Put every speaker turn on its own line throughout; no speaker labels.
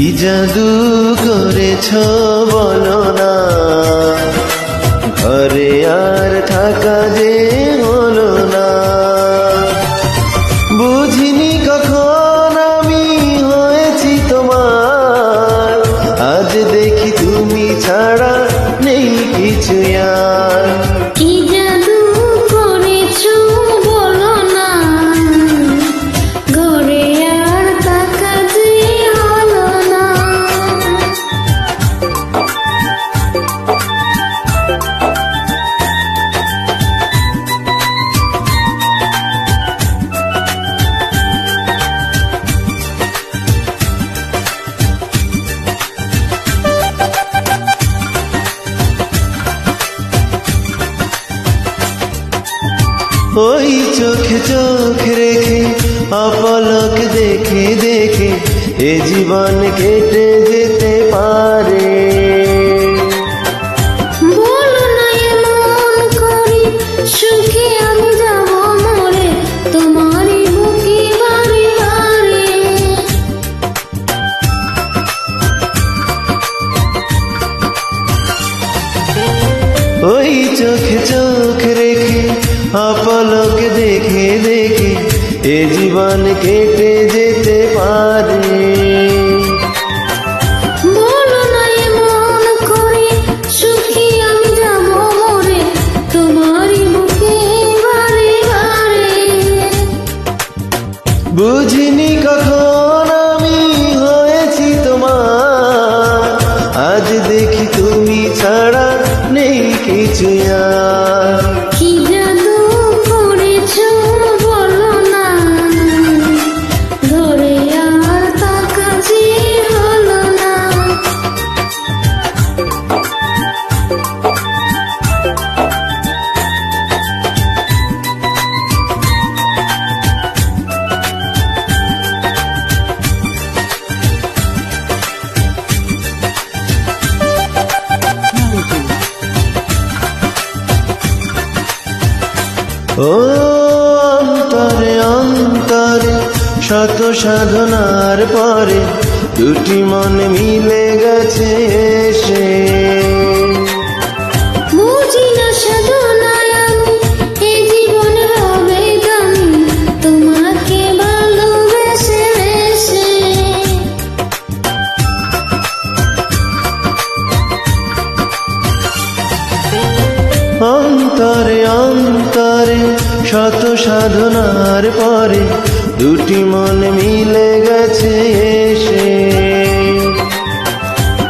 কি জাদু করেছ বলো না, ঘরে আর থাকা যে হলো না। বুঝিনি কখন আমি হয়েছি তোমার, আজ দেখি তুমি ছাড়া নেই কিছু আর।
কি জাদু করেছো বলো না, ঘরে আর থাকা যে হলো না।
ওই চোখে চোখ রেখে অপলক দেখে দেখে এ জীবন কেটে যেতে পারে।
বলো না এমন করে, সুখে আমি যাব মরে তোমারই বুকে বারে বারে।
ওই চোখে চোখ রেখে অপলক দেখে দেখে এ জীবন কেটে যেতে পারে।
বলো না এমন করে, সুখে আমি যাব মরে তোমারই বুকে বারে বারে।
বুঝিনি কখন আমি হয়েছি তোমার, আজ দেখি তুমি ছাড়া নেই কিছু আর।
কি জাদু করেছো বলো না, ঘরে আর থাকা যে হলো না।
ও অন্তরে অন্তরে শত সাধনার পরে দুটি মন মিলে গেছে এসে।
বুঝি না সাধনায় আমি এ জীবন হবে দামি, তোমাকে ভালোবেসে বেসে।
অন্তরে অন্তরে শত সাধনার পরে দুটি মন মিলে গেছে এসে।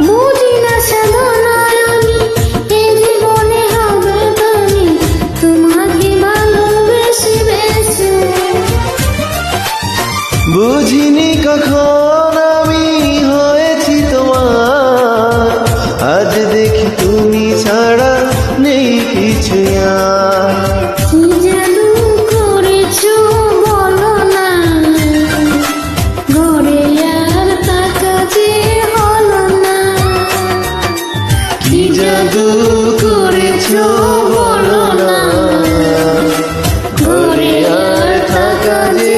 বুঝি না সাধনায় আমি এ জীবনে হবে দামি, তোমাকে ভালোবেসে বেসে।
বুঝিনি কখন আমি হয়েছি তোমার, আজ দেখি তুমি ছাড়া নেই কিছু আর।
কি জাদু করেছো বলো না, ঘরে আর থাকা যে হলো না।
কি জাদু করেছো বলো না, ঘরে আর থাকা যে